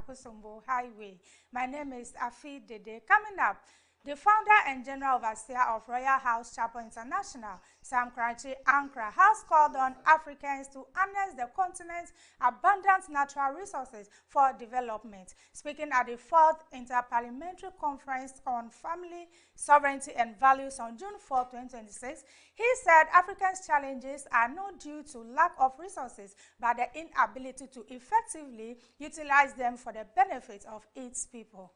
Akosombo Highway. My name is Afi Dede. Coming up, the founder and general overseer of Royal House Chapel International, Sam Kranchi Ankara, has called on Africans to harness the continent's abundant natural resources for development. Speaking at the 4th Interparliamentary Conference on Family, Sovereignty and Values on June 4, 2026, he said Africa's challenges are not due to lack of resources, but the inability to effectively utilize them for the benefit of its people.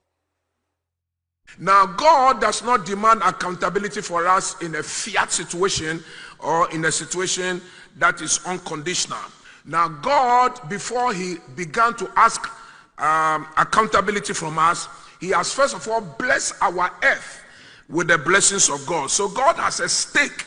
Now, God does not demand accountability for us in a fiat situation or in a situation that is unconditional. Now, God, before he began to ask accountability from us, he has first of all blessed our earth with the blessings of God. So God has a stake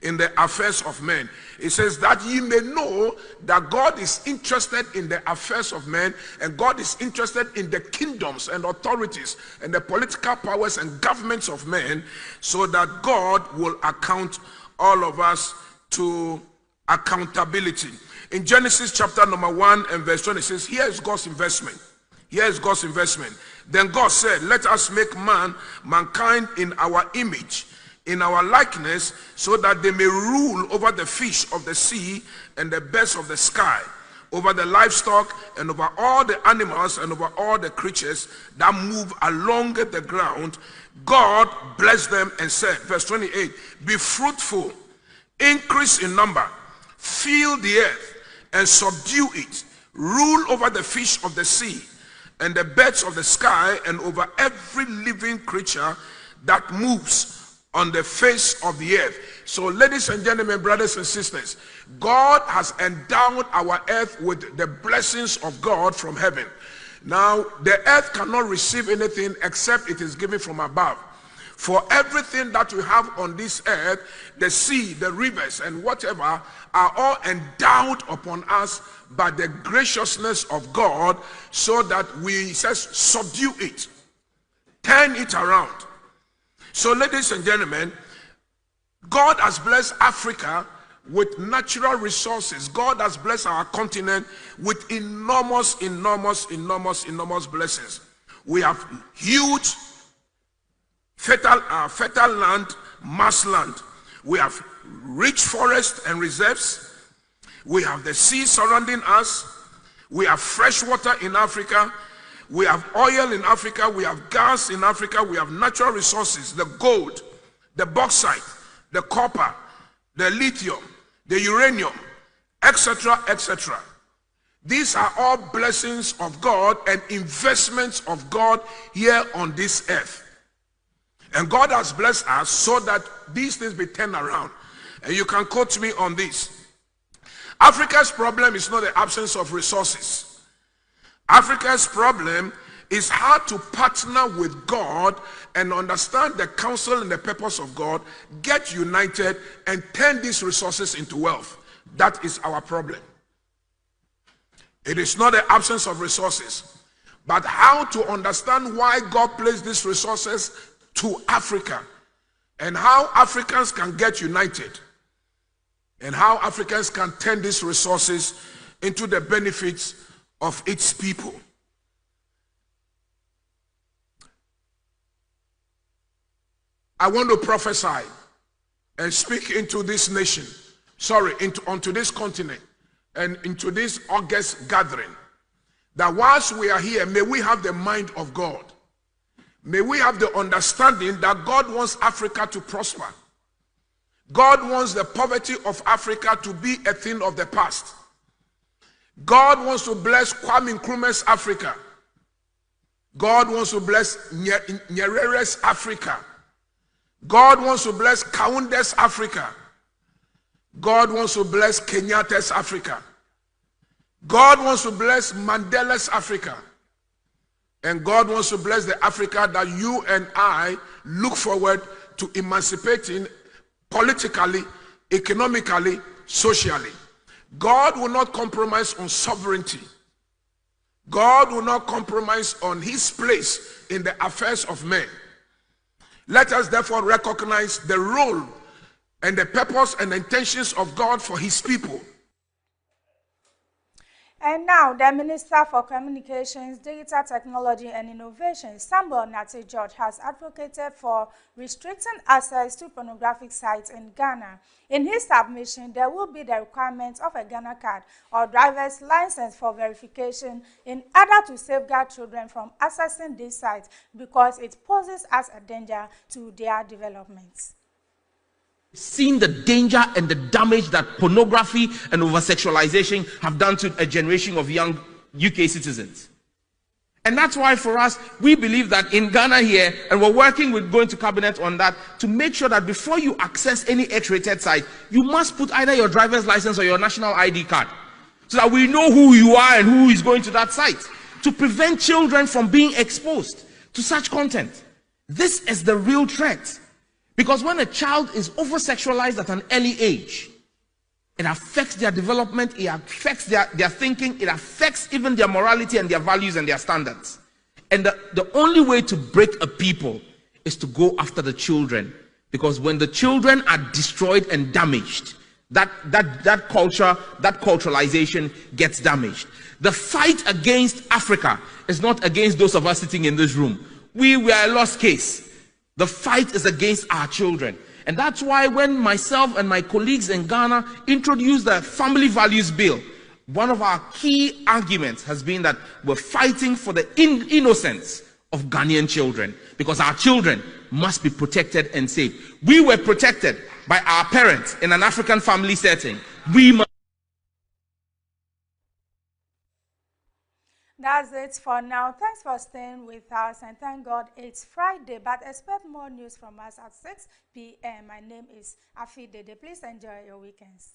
in the affairs of men. It says that ye may know that God is interested in the affairs of men, and God is interested in the kingdoms and authorities and the political powers and governments of men, so that God will account all of us to accountability. In Genesis chapter number 1 and verse 20, it says, here is God's investment. Here is God's investment. Then God said, let us make mankind in our image, in our likeness, so that they may rule over the fish of the sea and the birds of the sky, over the livestock and over all the animals and over all the creatures that move along the ground. God blessed them and said, verse 28, be fruitful, increase in number, fill the earth and subdue it, rule over the fish of the sea and the birds of the sky and over every living creature that moves on the face of the earth. So, ladies and gentlemen, brothers and sisters, God has endowed our earth with the blessings of God from heaven. Now, the earth cannot receive anything except it is given from above. For everything that we have on this earth, the sea, the rivers, and whatever, are all endowed upon us by the graciousness of God, so that we, says, subdue it, turn it around. So, ladies and gentlemen, God has blessed Africa with natural resources. God has blessed our continent with enormous blessings. We have huge fertile land, marshland. We have rich forests and reserves. We have the sea surrounding us. We have fresh water in Africa. We have oil in Africa, we have gas in Africa, we have natural resources, the gold, the bauxite, the copper, the lithium, the uranium, etc., etc. These are all blessings of God and investments of God here on this earth. And God has blessed us so that these things be turned around. And you can quote me on this. Africa's problem is not the absence of resources. Africa's problem is how to partner with God and understand the counsel and the purpose of God, get united, and turn these resources into wealth. That is our problem. It is not the absence of resources, but how to understand why God placed these resources to Africa, and how Africans can get united, and how Africans can turn these resources into the benefits of its people. I want to prophesy and speak into this nation, onto this continent and into this August gathering, that whilst we are here, may we have the mind of God. May we have the understanding that God wants Africa to prosper. God wants the poverty of Africa to be a thing of the past. God wants to bless Kwame Nkrumah's Africa. God wants to bless Nyerere's Africa. God wants to bless Kaunde's Africa. God wants to bless Kenyatta's Africa. God wants to bless Mandela's Africa. And God wants to bless the Africa that you and I look forward to emancipating politically, economically, socially. God will not compromise on sovereignty. God will not compromise on his place in the affairs of men. Let us therefore recognize the role and the purpose and intentions of God for his people. And now, the Minister for Communications, Digital Technology and Innovation, Samuel Nate George, has advocated for restricting access to pornographic sites in Ghana. In his submission, there will be the requirement of a Ghana card or driver's license for verification in order to safeguard children from accessing these sites because it poses as a danger to their development. Seen the danger and the damage that pornography and over-sexualization have done to a generation of young UK citizens. And that's why for us, we believe that in Ghana here, and we're working with going to cabinet on that, to make sure that before you access any X-rated site, you must put either your driver's license or your national ID card, so that we know who you are and who is going to that site, to prevent children from being exposed to such content. This is the real threat. Because when a child is over-sexualized at an early age, it affects their development, it affects their thinking, it affects even their morality and their values and their standards. And the only way to break a people is to go after the children. Because when the children are destroyed and damaged, that culture, that culturalization gets damaged. The fight against Africa is not against those of us sitting in this room. We were a lost case. The fight is against our children. And that's why when myself and my colleagues in Ghana introduced the Family Values Bill, one of our key arguments has been that we're fighting for the innocence of Ghanaian children, because our children must be protected and safe. We were protected by our parents in an African family setting. We must. That's it for now. Thanks for staying with us, and thank God it's Friday, but expect more news from us at 6 p.m. My name is Afi Dede. Please enjoy your weekends.